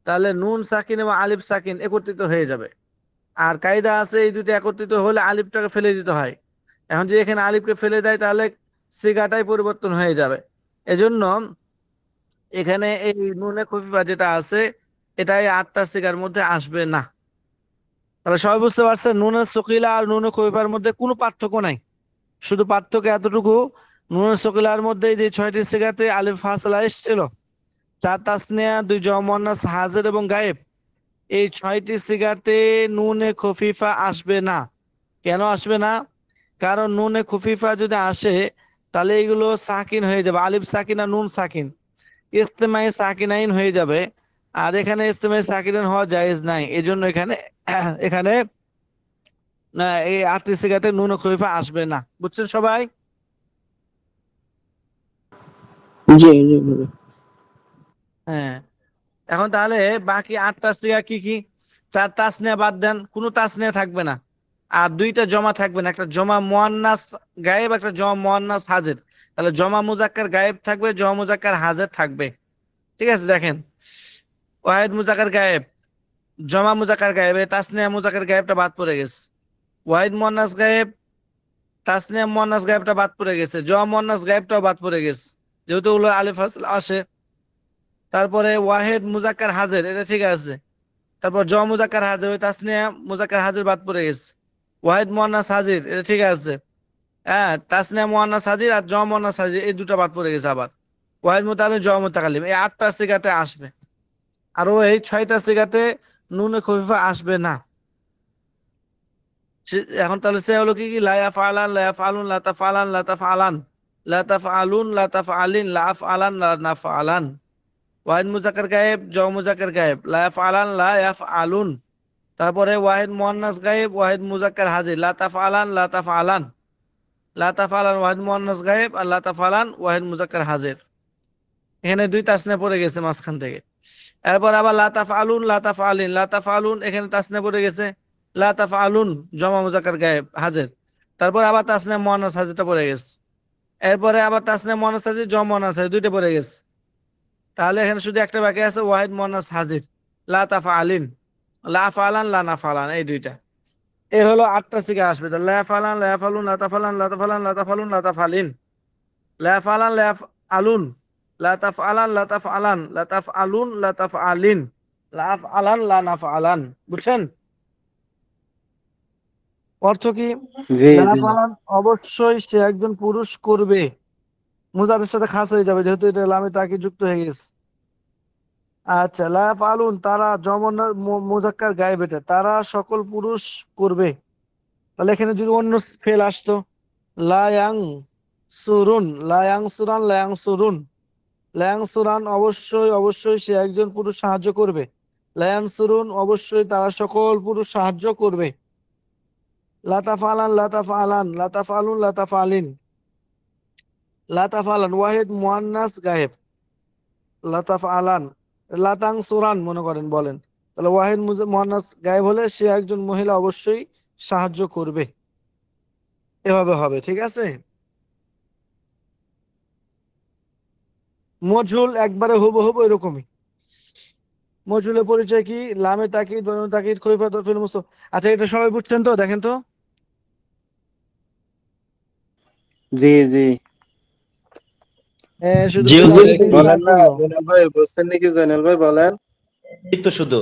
তাহলে নুন সাকিন এবং আলিফ সাকিন একত্রিত হয়ে যাবে। আর কায়দা আছে এই দুটো একত্রিত হলে আলিফটাকে ফেলে দিতে হয়। এখন যে এখানে আলিফকে ফেলে দেয় তাহলে সিগাটাই পরিবর্তন হয়ে যাবে। এজন্য এখানে এই নুনে খফিফা যেটা আছে এটাই 8টা সিগার মধ্যে আসবে না। তাহলে সবাই বুঝতে পারছেন নুনে সকিলা আর নুনে খফিফার মধ্যে কোনো পার্থক্য নাই, শুধু পার্থক্য এতটুকু, নুনে সকিলার মধ্যে যে 6টি সিগাতে আলিফ ফাসলা এসেছিল, 4 তাসনিয়া 2 জমা মুয়ান্নাস হাজির এবং গায়েব, এই 6টি সিগাতে নুনে খফিফা আসবে না। কেন আসবে না? কারণ নুনে খফিফা যদি আসে তাহলে এগুলো সাকিন হয়ে যাবে, আলিফ সাকিন আর নুন সাকিন, ইস্তেমাই সাকিনাইন হয়ে যাবে। আর এখানে ইস্তেমাই সাকিনাইন হওয়া জায়েজ নাই। এজন্য এখানে এখানে না, এই 8টি সিগাতে নুনে খফিফা আসবে না। বুঝছেন সবাই? জি জি ভালো। হ্যাঁ, এখন তাহলে বাকি 8টা সিগা কি কি? 4 তাসনিয়া বাদ দেন, কোনো তাসনিয়া থাকবে না। আর 2টা জমা থাকবে না, একটা জমা মুয়ান্নাস গায়েব, একটা জমা মুয়ান্নাস হাজির। তাহলে জমা মুজাক্কার গায়েব থাকবে, জমা মুজাক্কার হাজির থাকবে। ঠিক আছে, দেখেন ওয়াহিদ মুজাক্কার গায়েব, জমা মুজাক্কার গায়েব, তাসনিয়া মুজাক্কার গায়েবটা বাদ পড়ে গেছে। ওয়াহিদ মুয়ান্নাস গায়েব, তাসনিয়া মুয়ান্নাস গায়েবটা বাদ পড়ে গেছে, জমা মুয়ান্নাস গায়েবটাও বাদ পড়ে গেছে, যেহেতু ওগুলো আলিফ আসে। তারপরে ওয়াহিদ মুজাক্কার হাজির, এটা ঠিক আছে। তারপর জ মুজাক্কার হাজির, ওই তাসনিয়া মুজাক্কার হাজির বাদ পড়ে গেছে। ওয়াহিদ মুয়ান্নাস হাজির, এটা ঠিক আছে। হ্যাঁ, তাসনিয়া মুয়ান্নাস হাজির আর জ মুয়ান্নাস হাজির এই দুটো বাদ পড়ে গেছে। আবার ওয়াহিদ মুতাকাল্লিম, জ মুতাকাল্লিম, এই 8টা সিগাতে আসবে। আরো এই 6টা সিগাতে নুনে খফিফা আসবে না। এখন তাহলে সে হলো কি কি, লা ইয়াফআলান লা ইয়াফআলুন লা তাফআলান লা তাফআলান লা তাফআলুন লা তাফআলিন লা আফআলান লা নাফআলান। ওয়াহিদ মুজাক্কার গায়েব, জ মুজাক্কার গায়েব, লা ইয়াফআলান লা ইয়াফআলুন। তারপরে ওয়াহিদ মুয়ান্নাস গায়েব, ওয়াহিদ মুজাক্কার হাজির, লা তাফআলান লা তাফআলান। লা তাফআলান ওয়াহিদ মুয়ান্নাস গায়েব, আর লা তাফআলান ওয়াহিদ মুজাক্কার হাজির। এখানে 2 তাসনিয়া পড়ে গেছে মাঝখান থেকে। এরপর আবার লা তাফআলুন লা তাফআলিন, লা তাফআলুন এখানে তাসনিয়া পড়ে গেছে, লা তাফআলুন জমা মুজাক্কার গায়েব হাজির। তারপর আবার তাসনিয়া মুয়ান্নাস হাজিরটা পড়ে গেছে। এরপরে আবার তাসনিয়া মুয়ান্নাস হাজির, জমা মুয়ান্নাস হাজির, 2টা পড়ে গেছে। তাহলে এখানে শুধু একটা বাকি আছে, ওয়াহিদ মুয়ান্নাস হাজির, লা তাফআলিন, লা আফআলান লা নাফআলান, এই 2টা। এই হলো 8টা সিগা আসবে। লা ইয়াফআলান লা ইয়াফআলুন লা তাফআলান লা তাফআলান লা তাফআলুন লা তাফআলিন, লা ইয়াফআলান লা ইয়াফআলুন লা তাফআলান লা তাফআলান লা তাফআলুন লা তাফআলিন লা আফআলান লা নাফআলান। বুঝছেন অর্থ কি? জি লা জি আফআলান অবশ্যই সে একজন পুরুষ করবে, মুজারের সাথে খাস হয়ে যাবে যেহেতু এটা লামে তাকিদ যুক্ত হয়ে গেছে। আচ্ছা, লা ইয়াফআলুন তারা জমন মুজাক্কার গায়েব, এটা তারা সকল পুরুষ করবে। তাহলে এখানে যদি অন্য ফেল আসতো, লা ইয়ানসুরুন, লা ইয়ানসুরান, লা ইয়ানসুরুন, লা ইয়ানসুরান অবশ্যই অবশ্যই সে একজন পুরুষ সাহায্য করবে, লা ইয়ানসুরুন অবশ্যই তারা সকল পুরুষ সাহায্য করবে। লা তাফআলান লা তাফআলান লা তাফআলুন লা তাফআলিন, লা তাফআলান ওয়াহিদ মুয়ান্নাস গায়েব, লা তাফআলান, লা তানসুরান মনে করেন বলেন, তাহলে ওয়াহিদ মুয়ান্নাস গায়েব হলে সে একজন মহিলা অবশ্যই সাহায্য করবে। এভাবে হবে, ঠিক আছে। মজহুল একবারে হুবহু এরকমই। মজহুলের পরিচয় কি? লামে তাকিদ, বানুন তাকিদ, খলিফা তরফিল মুসো। আচ্ছা, এটা সবাই বুঝছেন তো? দেখেন তো। জি জি শুধু জি শুধু হুজুর, একটা বলেন না করলো। জয়নাল ভাই, বুঝছেন নাকি জয়নাল ভাই? বলেন। এই তো শুধু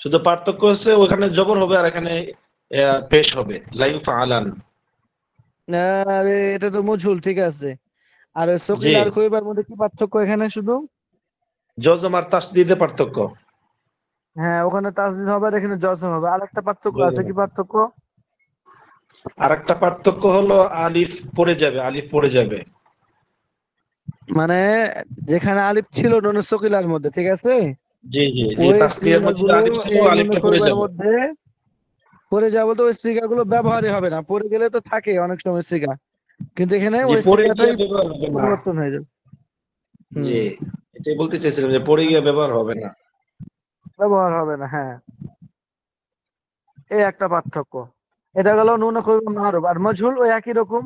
শুধু পার্থক্য হচ্ছে ওখানে জবর হবে আর এখানে পেশ হবে, লা ইউফআলান। আরে এটা তো মজহুল, ঠিক আছে। আর জি, সকিল আর খৈবার মধ্যে কি পার্থক্য এখানে? শুধু জজম আর তাসদীদে পার্থক্য। হ্যাঁ, ওখানে তাসদিদ হবে আর এখানে জজম হবে। আর একটা পার্থক্য আছে, কি পার্থক্য? আর একটা পার্থক্য হলো আলিফ পড়ে যাবে, আলিফ পড়ে যাবে। মানে যেখানে আলিফ ছিল নুনে সকিলার মধ্যে, ঠিক আছে, জি জি, যে ওই তাসকিয়ার মধ্যে যে সিগাগুলো আলিফ ছিল এই নুনে আলিফটা পড়ে খৈবার যাবে। মধ্যে পড়ে যাওয়া বলতে ওই সিগাগুলো ব্যবহারই হবে না। পড়ে গেলে তো থাকে অনেক সময় সিগা, কিন্তু এখানে যে ওই পড়ে গিয়ে সিগাটাই ব্যবহার হবে না। পরিবর্তন হয়ে যাবে। জি, হুম, এটাই বলতে চাইছিলাম যে পড়ে গিয়ে ব্যবহার হবে না। ব্যবহার হবে না, হ্যাঁ। এই একটা পার্থক্য। এটা গেল নুনে খৈবার মারুফ। আর মজহুল ওই একই রকম,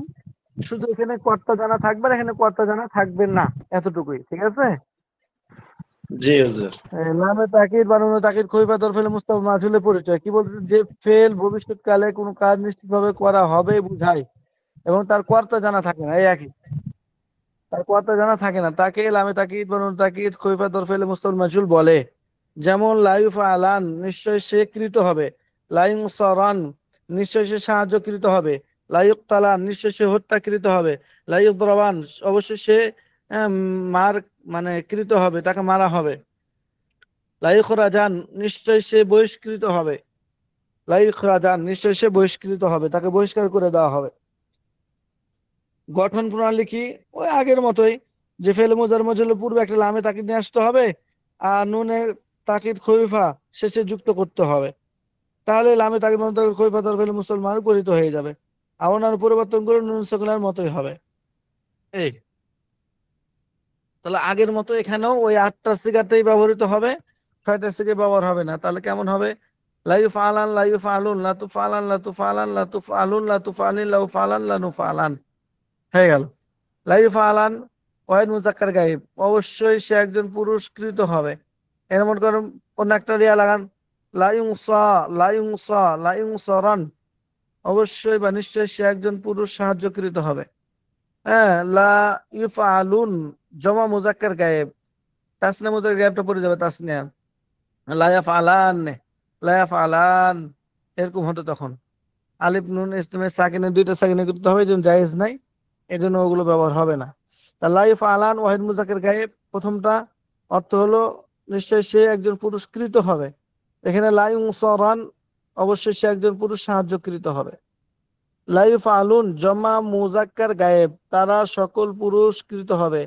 শুধু এখানে কর্তা জানা থাকবে আর এখানে কর্তা জানা থাকবে না, এতটুকুই, ঠিক আছে। জি হুজুর। লামে তাকিদ, বানানো তাকিদ, খৈফা তরফেল মুস্তাফা মাজহুলের পরিচয় কি? বলতে যে ফেল ভবিষ্যৎকালে কোনো কাজ নিশ্চিতভাবে করা হবে বুঝায় এবং তার কর্তা জানা থাকে না, এই একই। তার কর্তা জানা থাকে না, তাকে লামে তাকিদ, বানানো তাকিদ, খৈফা তরফেল মুস্তাফা মাজহুল বলে। যেমন লাইফা আলান নিশ্চয় সে কৃত হবে, লাইং সরান নিশ্চয় সে সাহায্যকৃত হবে, লাইক তালান নিশ্চয় সে হত্যাকৃত হবে, লাইক দ্রবান অবশ্যই সে আহ, মার মানে কৃত হবে, তাকে মারা হবে, লাইক রাজান নিশ্চয় সে বহিষ্কৃত হবে, লাইক রাজান নিশ্চয় সে বহিষ্কৃত হবে, তাকে বহিষ্কার করে দেওয়া হবে। গঠন প্রণালী কি? ওই আগের মতোই, যে ফেলে মোজার মজুলের পূর্বে একটা লামে তাকিদ নিয়ে আসতে হবে আর নুনে তাকিদ খলিফা শেষে যুক্ত করতে হবে। তাহলে লামে তাকিদ খলিফা তার ফেলে মুসলমান পরিচিত হয়ে যাবে। আর পরিবর্তন করে নুন সকলার মতোই হবে। এই তাহলে আগের মতো এখানেও ওই 8টা সিগাতেই ব্যবহৃত হবে, 6টা সিগে ব্যবহার হবে না। তাহলে কেমন হবে? লাইফ আলান লাইফ আলুন লাতুফ আলান লাতুফ আলান লাতুফ আলুন লাতুফ আলিন লাউফ আলান লানুফ আলান, হয়ে গেল। লাইফ আলান ওয়াহিদ মুজাক্কার গায়েব, অবশ্যই সে একজন পুরস্কৃত হবে। এর মনে করেন অন্য একটা দিয়া লাগান, লাইউসা লাইউসা লাইউসরান অবশ্যই বা নিশ্চয়ই সে একজন পুরুষ সাহায্যকৃত হবে। হ্যাঁ, লা ইউফআলুন জমা মুজাক্কার গায়েব, তাসনিয়া মুজাক্কার গায়েবটা পড়ে যাবে তাসনিয়া, লা ইয়াফআলান লা ইয়াফআলান এরকম হতো তখন। আলিফ নুন ইসলামের সাকিনে 2টা সাকিনে করতে হবে, এজন্য জায়েজ নাই, এজন্য ওগুলো ব্যবহার হবে না। তা লা ইয়াফআলান ওয়াহিদ মুজাক্কার গায়েব প্রথমটা, অর্থ হলো নিশ্চয় সে একজন পুরস্কৃত হবে। এখানে লা ইউনসারান, অবশ্যই সে একজন পুরুষ সাহায্যকৃত হবে। লা ইউফআলুন জমা মুজাক্কার গায়েব, তারা সকল পুরস্কৃত হবে।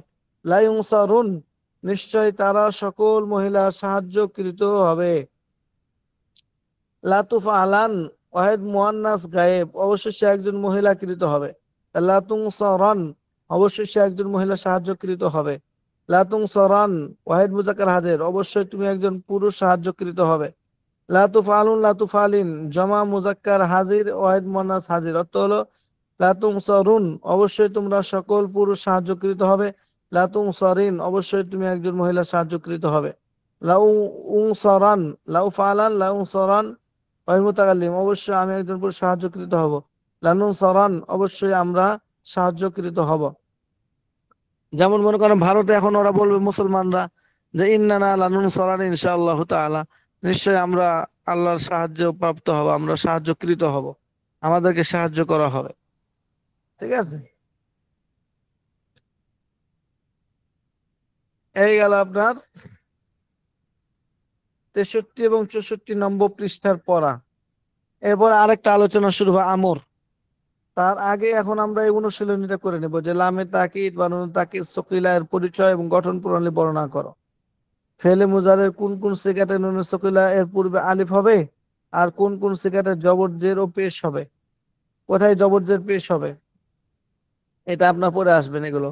লা ইউনসারুন, নিশ্চয় তারা সকল মহিলা সাহায্যকৃত হবে। লা তুফআলান ওয়াহিদ মুয়ান্নাস গায়েব, অবশ্যই সে একজন মহিলাকৃত হবে। লা তুনসারান, অবশ্যই সে একজন মহিলা সাহায্যকৃত হবে। লা তুনসারান ওয়াহিদ মুজাক্কার হাজির, অবশ্যই তুমি একজন পুরুষ সাহায্যকৃত হবে। লা তুফআলুন লা তুফআলিন জমা মুজাক্কার হাজির ওয়াহিদ মুয়ান্নাস হাজির, অর্থ হলো লা তুনসারুন, অবশ্যই তোমরা সকল পুরুষ সাহায্যকৃত হবে। লা তুনসারিন, অবশ্যই তুমি একজন মহিলা সাহায্যকৃত হবে। লাউ উনসারান লাউ ফালান লাউ উনসারান ওয়াহিদ মুতাকাল্লিম, অবশ্যই আমি একজন পুরুষ সাহায্যকৃত হব। লানুনসারান, অবশ্যই আমরা সাহায্যকৃত হব। যেমন মনে করেন ভারতে এখন ওরা বলবে মুসলমানরা যে ইন্নানা লানুনসারান ইনশাআল্লাহু তাআলা, নিশ্চয় আমরা আল্লাহর সাহায্য প্রাপ্ত হব, আমরা সাহায্যকৃত হব, আমাদেরকে সাহায্য করা হবে। ঠিক আছে, এই গেল আপনার 63 এবং 64 নম্বর পৃষ্ঠার পড়া। এরপর আরেকটা আলোচনা শুরু হবে আমর। তার আগে এখন আমরা এই অনুশীলনীটা করে নেব যে লামে তাকিদ বা নুন তাকিদ সকিলা এর পরিচয় এবং গঠন প্রণালী বর্ণনা করো। ফেলে মুজারের কোন কোন সিগাতে নুন সকিলা এর পূর্বে আলিফ হবে, আর কোন কোন সিগাতে জবরজের ও পেশ হবে, কোথায় জবরজের পেশ হবে, এটা আপনার পরে আসবেন এগুলো।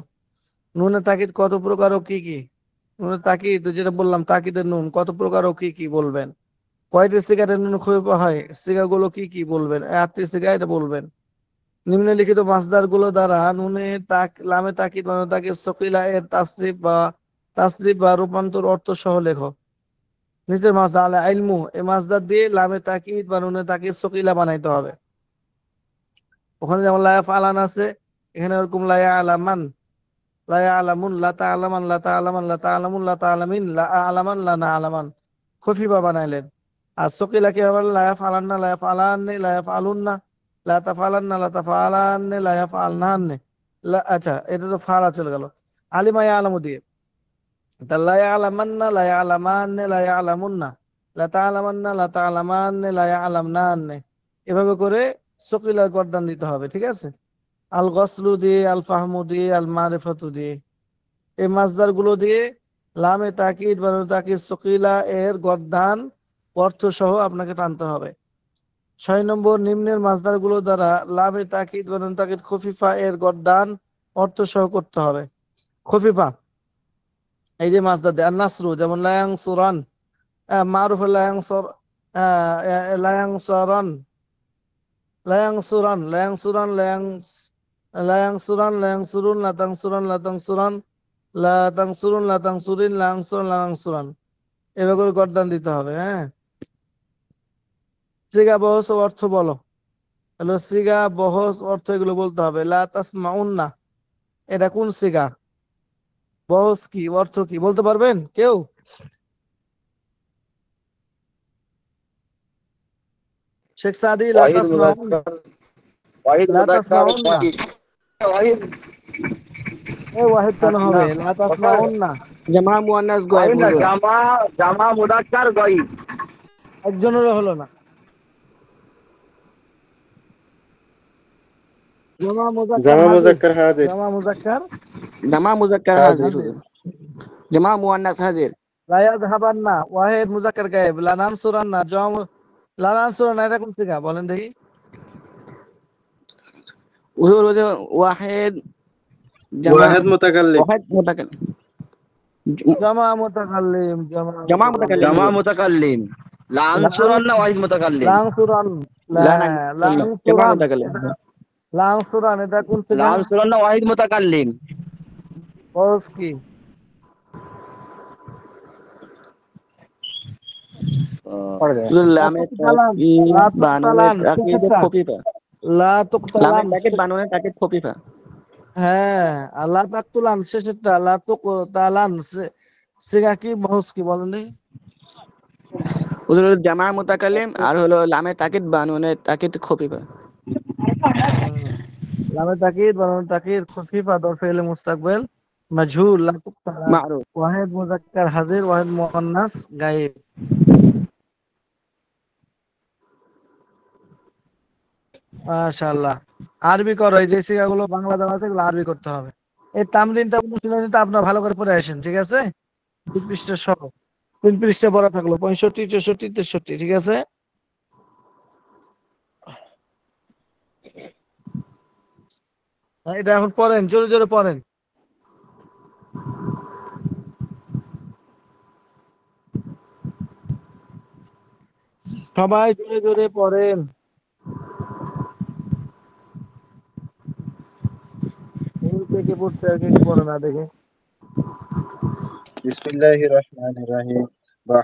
নুনে তাকিদ কত প্রকার ও কি কি, নুনে তাকিদ যেটা বললাম তাকিদের নুন কত প্রকার ও কি কি বলবেন। কয়টি সিগারের নুন খোপা হয়, সিগাগুলো কি কি বলবেন, 8টি সিগা, এটা বলবেন। নিম্নলিখিত মাসদার গুলো দ্বারা নুনে লামে তাকিদ বা নুনে তাকিদ সকিলা এর তাসরিফ বা রূপান্তর অর্থ সহ লেখো। নিচের মাসদার আলা ইলমু, এই মাসদার দিয়ে লামে তাকিদ বা নুনে তাকিদ সকিলা বানাইতে হবে। ওখানে যেমন লা ইয়াফআলান আছে, এখানে ওরকম লা ইয়ালামান, লা ইয়ালামুন, লা তাআলামান, লা তাআলামান, লা তাআলামুন, লা তাআলামিন, লা আ'লামান, লা না'লামান, খফিফা বানাইলেন। আর সকিলা কি হবে, লা ইয়াফআলান্না, লা ইয়াফআলান্নি, লা ইয়াফআলুন্না, লা তাফআলান্না, লা তাফআলান্নি, লা ইয়াফআলনান্নি, আচ্ছা এটা তো ফালা চলে গেল। আলিমা ইয়ালামু দিয়ে তা লা ইয়ালামান্না, লা ইয়ালামান্নি, লা ইয়ালামুন্না, লা তা'লামান্না, লা তা'লামান্নি, লা ইয়ালামনান্নি, এভাবে করে সকিলার গর্দান দিতে হবে। ঠিক আছে, আল গসলু দিয়ে, আল ফাহমু দিয়ে, আল মারিফাতু দিয়ে, এই মাসদার গুলো দিয়ে লামে তাকিদ বা নুনে তাকিদ সকিলা এর গর্দান অর্থ সহ আপনাকে টানতে হবে। 6 নম্বর, নিম্নের মাসদার গুলো দ্বারা লামে তাকিদ বা নুনে তাকিদ খফিফা এর গর্দান অর্থ সহ করতে হবে। খফিফা এই যে মাসদার দেয়, আর নাসরু যেমন লায়াংসুরান, মারুফ লায়াংসর, লায়াংসরান, লায়াংসুরান, লায়াংসুরান, লায়াংসুরান, লায়াংসুরুন, লাতাংসুরান, লাতাংসুরান, লাতাংসুরুন, লাতাংসুরিন, লায়াংসুরান, লায়াংসুরান, এভাবে করে গর্দান দিতে হবে। হ্যাঁ, সিগা বহস ও অর্থ বলো, হলো সিগা বহস অর্থ এগুলো বলতে হবে। লা তাসমাউন্না, এটা কোন সিগা, বহস কি, অর্থ কি বলতে পারবেন কেউ? শেখ সাদি, লা তাসমাউন, লা তাসমাউন্না, এই ওয়াহিদ কেন হবে, লা তাসমাউন্না, জামা মুয়ান্নাস গায়েব হুজুর। জামা মুদাক্কার গায়েব, একজনেরও হলো না। জামা মুজাক্কার জামা হাজির, মুজাক্কার হাজির, জামা মুজাক্কার জামা মুজাক্কার হাজির হাজির। হুজুর। জামা মুয়ান্নাস হাজির। লা ইয়াযহাবান্না ওয়াহিদ মুজাক্কার গায়েব, লা নানসুরান্না জামা, লা নানসুরান্না এটা কোন সিগা বলেন দেখি? হুজুর হচ্ছে ওয়াহিদ, জামা ওয়াহিদ মুতাকাল্লিম, ওয়াহিদ মুতাকাল্লিম, জামা মুতাকাল্লিম, জামা জামা মুতাকাল্লিম জামা হুজুর। মুতাকাল্লিম, লানসুরান না ওয়াহিদ মুতাকাল্লিম, লাংসুরান, লা না, জামা লাংসুরান, মুতাকাল্লিম। লাংসুরান এটা কোন সিগা, লানসুরান না ওয়াহিদ মুতাকাল্লিম, বস কি? হুজুর লামে তাকিদ লা বানুনে তুকতালান, তাকিদ শেষেরটা খফিফা। লা লামে তুকতালান, তাকিদ বানুনে তাকিদ খফিফা। হ্যাঁ, আল্লাহ তাকতুলান শেষেরটা লা তুকতালান, সিগা কি বস কি বলেন দেখি? হুজুর জামা মুতাকাল্লিম আর হলো লামে তাকিদ বানুনে তাকিদ খফিফা। লামে তাকিদ বানুন তাকিদ খফিফা দর ফেলে মুস্তাকবিল মাজহুল লা তুফআল, মা'রুফ। ওয়াহিদ মুযাক্কার হাজির, ওয়াহিদ মুয়ান্নাস গায়েব। মাশাআল্লাহ। আরবি করো, এই যে সিগাগুলো বাংলা দেওয়া আছে এগুলো আরবি করতে হবে। এই তামরিনটা অনুশীলনীটা আপনার ভালো করে পড়ে আসেন, ঠিক আছে? 3 পৃষ্ঠা সহ 3 পৃষ্ঠা পড়া থাকলো, 65, 64, 63, ঠিক আছে? এটা এখন পড়েন, জোরে জোরে পড়েন। সবাই জোরে জোরে পড়েন। থেকে পড়তে আর কে পড়ে না দেখে। বিসমিল্লাহির রহমানির রহিম।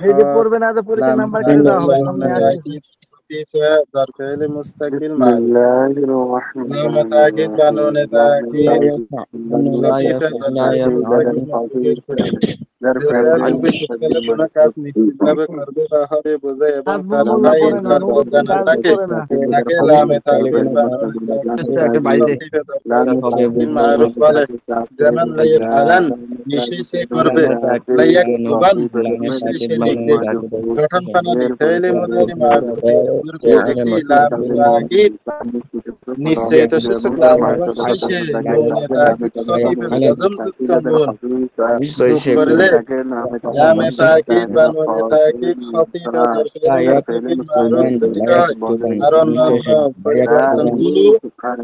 এই যে বাহা পড়বে না, যে পরীক্ষার লাম নাম্বার কেটে দেওয়া হবে, সামনে আসতেছে। তাকিদ খফিফা ظرف فعل مستقبل بسم معروف الله الرحمن لام تاكيد بنون لا تاكيد يفعل لا خفيفة يفعل ظرف لا فعل يفعل مستقبل مقدور করেছে যে يفعل ভবিষ্যৎকালে কোনো কাজ নিশ্চিতভাবে করবে বা হবে বোঝায় এবং তার নাজমুল ফাইল পড়ে না, বা নুরুদ্দিন অজানা নাজমুল থাকে পড়ে না। তাকে লামে ভবিষ্যৎকালে তাকিদ কোনো বানুন কাজ তাকিদ একটা বাইরে। খফিফা ظرف فعل হবে مستقبل বোঝায় معروف বলে যেমন লাইফআলান নিশ্চয়ই সে করবে লামে তাকিদ বানানো লাইয়াকতুবান লামে নিশ্চয়ই তাকিদ সে বানানো লিখবে তাকিদ গঠন প্রণালী ফেলে মুদারি মারুফে শুরুতে فعل দেখি লাম مستقبل তাকিদ নিশ্চয়ই তো সূচক লাম এবং শেষে নুন তাকিদ খফিফা জজম যুক্ত নুন নিশ্চয়ই যোগ সে করলে লাম তাকিদ বা নুন তাকিদ খফিফা তার لا ফেলে মুস্তাকিল মারুফ يكتبن গঠিত لا হয় يكتبن আর নিশ্চয়ই অন্যান্য সে لا يكتبن পরিবর্তনগুলো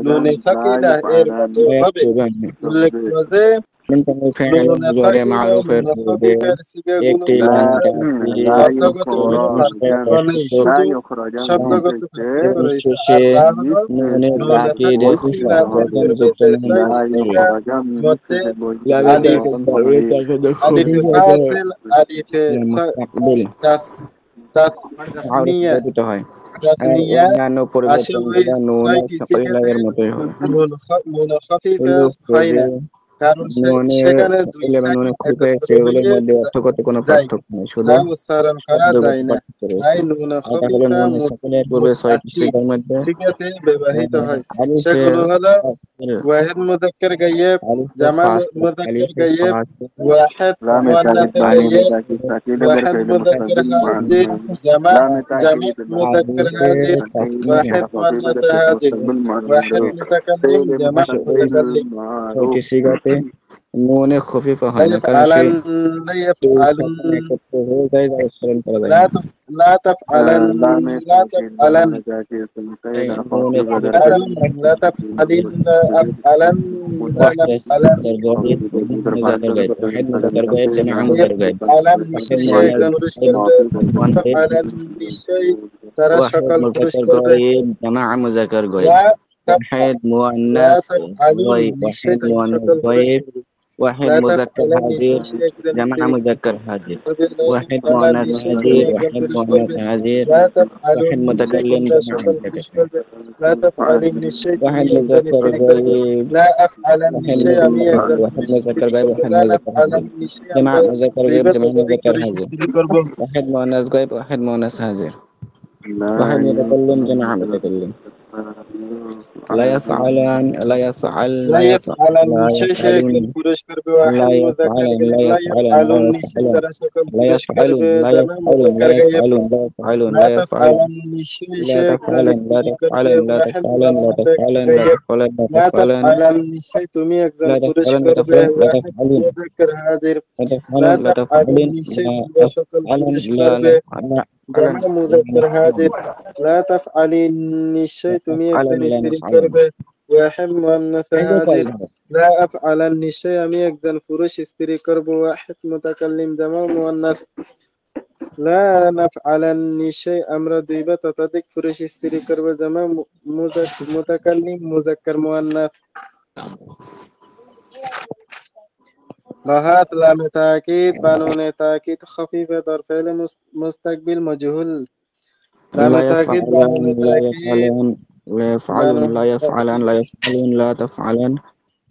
নুনে থাকিলা এর মতো لا হবে يكتبن উল্লেখ্য যে منتهى فعل নুনে مضارع থাকিলা معروف নুন পূর্বে খফিফার সিগাগুলো একটি লাম মধ্যে তাকিদ অর্থগত কোনো পার্থক্য নেই, সূচক শুধু লাম শব্দগত পার্থক্য রয়েছে। আর শেষে তা হলো নুনে নুনে তাকিদ তাকিদ লামের প্রথম পূর্বে যুক্ত যে নুন ছয়টি বাদ দিলে সিগা মধ্যে লামে আলিফ তাকিদ বাড়িয়ে তাকিদ আলিফে ফাসিল আলিফে মুস্তাকবিল মারুফ তাসনিয়া গঠিত হয় আর তাসনিয়া অন্যান্য আসে ওই পরিবর্তনগুলো নুন ছয়টি সাকিলা সিগাতে এর মতোই হয় নুন খফিফা উল্লেখ্য হয় যে না, কারণ নুনে সেখানে দুই সাকিলা বা সাইড নুনে খফিফা একত্র সেগুলোর হইলে মধ্যে অর্থগত কোনো যায়, পার্থক্য নেই, যা শুধু উচ্চারণ করা শব্দগত যায় না। পার্থক্য রয়েছে। তাই নুন এটা হলো খফিফা নুনে সাকিলের পূর্বে ছয়টি আটটি সিগার মধ্যে সিগাতে ব্যবহৃত হয়। আলিফে সেগুলো হলো ফাসিল ওয়াহিদ মুযাক্কার গায়েব, আলিফে জামা ফাসিল মুযাক্কার আলিফে গায়েব, ফাসিল ওয়াহিদ মুআন্নাস গায়েব, ওয়াহিদ মুযাক্কার হাজির, জামা জামা মুযাক্কার আলিফে হাজির, তাসনিয়া ওয়াহিদ মুআন্নাস হাজির, ওয়াহিদ মুতাকাল্লিম, জামা মুতাকাল্লিম। ছয়টি সিগাতে নুনে খফিফা لا হয় না, কারণ يفعلن সেই لا যখন يفعلن একত্র হয়ে যায় যা উচ্চারণ করা যায় لا না। تف لا تفعلن لا تفعلن তাই নুনে খফিফা أفعلن لا تفعلن لا أفعلن لا واحد نفعلن مذكر غائب مذكر غائب واحد مذكر غائب جمع لا مذكر غائب يفعلن واحد নিশ্চয়ই সে مؤنث একজন পুরুষ غائب করবে مؤنث تفعلن নিশ্চয়ই তারা واحد সকল পুরুষ مذكر করবে غائب جمع مذكر غائب لا تفعل واحد لا مؤنث تفعلن غائب নিশ্চয়ই واحد তারা مؤنث সকল পুরুষ غائب করবে واحد لا مذكر تفعلن حاضر নিশ্চয়ই সে একজন جمع স্ত্রী مذكر حاضر করবে لا واحد تفعلن مؤنث নিশ্চয়ই তুমি حاضر একজন واحد পুরুষ مؤنث করবে حاضر لا تفعلن واحد নিশ্চয়ই متكلم তোমরা جمع সকল مذكر পুরুষ করবে لا تفعلن নিশ্চয়ই তুমি واحد একজন مذكر স্ত্রী করবে غائب لا أفعلن واحد নিশ্চয়ই আমি مذكر একজন واحد পুরুষ مذكر স্ত্রী غائب করবে واحد لا مذكر نفعلن حاضر নিশ্চয়ই جمع আমরা مذكر দুই غائب বা جمع ততোধিক مذكر পুরুষ حاضر স্ত্রী করব واحد مؤنث غائب واحد مؤنث حاضر واحد متكلم جمع متكلم لا يفعلان لا يفعل لا لا يفعل يفعلن لا নিশ্চয়ই সে একজন يفعلون পুরুষ করবে لا ওয়াহিদ মুযাক্কার يفعلن لا গায়েব لا يفعلن لا يفعلن নিশ্চয়ই يفعلن তারা সকল لا পুরুষ يفعلون করবে لا জামা يفعلون لا মুযাক্কার গায়েব يفعلون لا يفعلون لا لا يفعلون تفعلن নিশ্চয়ই لا সে একজন تفعلن لا স্ত্রী করবে تفعلن لا ওয়াহিদ تفعلن لا মুআন্নাস تفعلن لا গায়েব تفعلن لا لا تفعلن تفعلن নিশ্চয়ই তুমি একজন لا পুরুষ تفعلن لا করবে تفعلن لا ওয়াহিদ تفعلين মুযাক্কার হাজির لا لا تفعلن لا تفعلن تفعلين নিশ্চয়ই لا তোমরা সকল تفعلن পুরুষ لا করবে لا لا জামা تفعلن لا মুযাক্কার نفعلن হাজির لا تفعلن لا নিশ্চয়ই তুমি تفعلن একজন لا স্ত্রী نفعلن করবে ওয়াহিদ মুআন্নাস هذا হাজির قائد لا أفعلن নিশ্চয়ই আমি একজন পুরুষ স্ত্রী করব ওয়াহিদ মুতাকাল্লিম জামা মুআন্নাস لا نفعلن নিশ্চয়ই আমরা দুই বা ততোধিক পুরুষ স্ত্রী করব জামা মুতাকাল্লিম মুযাক্কার মুআন্নাস ضحات لام تأكيد بنون تأكيد خفيفة ظرف فعل مستقبل مجهول لام لا تأكيد يفعلن بنون لا تأكيد يفعلن لا يفعلن بنون لا يفعلن لا يفعلن لا تفعلن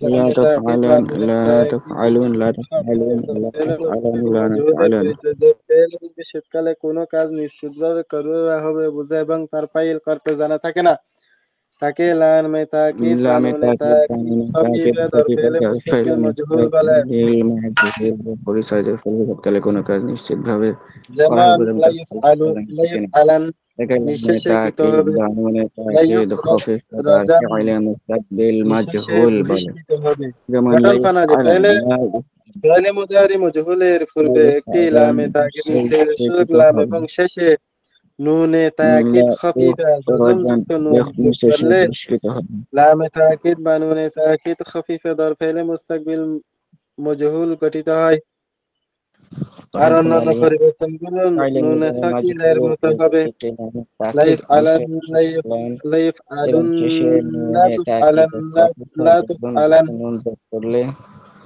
لا لام تأكيد تفعلن بنون لا تأكيد تفعلن لا تفعلن خفيفة لا فعل تفعلن مستقبل لا مجهول نفعلن হয়েছে যে ফেল ভবিষ্যৎকালে কোনো কাজ নিশ্চিতভাবে করবে বা হবে বোঝায় এবং তার ফাইল করতে জানা থাকে না তাকে লামে তাকিদ লামে বানুনে তাকিদ তাকিদ খফিফা দর ফেলে মুস্তাকিল মাজহুল বলে পরিচয় যে ফলে কোনো কাজ নিশ্চিতভাবে করা যেমন হবে বলে লাইফ আলু লাইফ আলান নিঃশেষে কৃত হবে লাইফ খফিফ রাজান ফাইলে মুস্তাকবিল নিঃশেষে মাজহুল বলে বহিষ্কৃত হবে যেমন গঠন লাইফ ফানা যে আলান ফেলে মুজারি মজহুলের পূর্বে লাইফ একটি আলান লামে তাকিদ নিচের সুর নিশ্চিত লাম হবে এবং শেষে নুনে তাকিদ খফিফা জজম যুক্ত নুন যোগ শেষে করলে বহিষ্কৃত হবে লামে তাকিদ বা নুনে তাকিদ খফিফা দর ফেলে মুস্তাকবিল মজহুল গঠিত হয় আর গঠন অন্যান্য প্রণালী পরিবর্তনগুলো ফাইলে নুনে মুজারি সাকিলের মাজহুলের মতো হবে পরিবর্তে লামে তাকিদ লাইফ আলান নিচে লাইফ লাম লাইফ এবং আলুন শেষে লা নুনে তুফ তাকিদ আলান খফিফ লা তুফ জবর আলান নুন যোগ করলে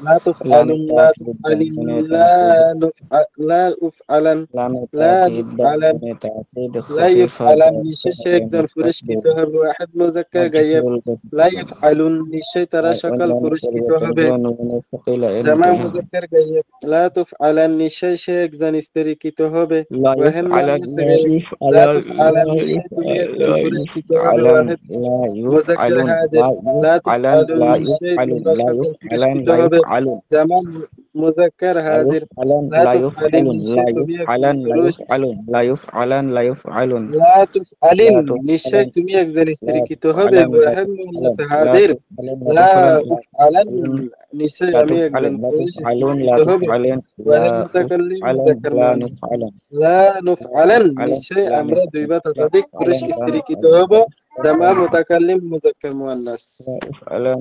لا লামে تفعلن لا তাকিদ বা تفعلن নুনে لا তাকিদ نفعل لا أفعلن লামে لا তাকিদ বা نفعلن নুনে তাকিদ لا খফিফা يفعلن দর নিশ্চয় ফেলে একজন পুরস্কৃত মুস্তাকবিল হবে ওয়াহিদ মুজাক্কার গায়েব মাজহুল গঠিত لا হয় يفعلن নিশ্চয় তারা আর সকল অন্যান্য পুরস্কৃত হবে পরিবর্তনগুলো নুনে সাকিলা এর জামা মতোই হবে মুজাক্কার গায়েব لا تفعلن নিশ্চয় সে একজন স্ত্রীকৃত হবে لا ওয়াহিদ يفعلن মুজাক্কার لا গায়েব لا يفعلن تفعلن لا নিশ্চয় তুমি يفعل একজন لا পুরস্কৃত হবে يفعلن ওয়াহিদ لا মুজাক্কার يفعلن হাজির لا تفعلن لا নিশ্চয় يفعلن তোমরা لا সকল يفعلن পুরস্কৃত لا হবে يفعلن জামা মুজাক্কার لا হাজির يفعلن لا لا تفعلن يفعلن নিশ্চয় لا তুমি একজন يفعلن لا পুরুষ يفعلن لا يفعلن لا يفعلن لا تفعلن لا নিশ্চয় تفعلن তুমি একজন لا স্ত্রীকৃত হবে تفعلن لا ওয়াহিদ মুন্নাস تفعلن لا হাজির تفعلن لا لا تفعلن أفعلن নিশ্চয় لا আমি একজন تفعلن لا পুরুষ تفعلن স্ত্রীকৃত لا হবে تفعلن لا ওয়াহিদ মুতাকাল্লিম تفعلن মুজাক্কার لا মুআন্নাস نفعلن لا لا نفعلن نفعلن নিশ্চয় لا আমরা দুই نفعلن বা لا ততোধিক পুরুষ نفعلن لا স্ত্রীকৃত نفعلن হব জামা لا মুতাকাল্লিম মুজাক্কার মুআন্নাস نفعلن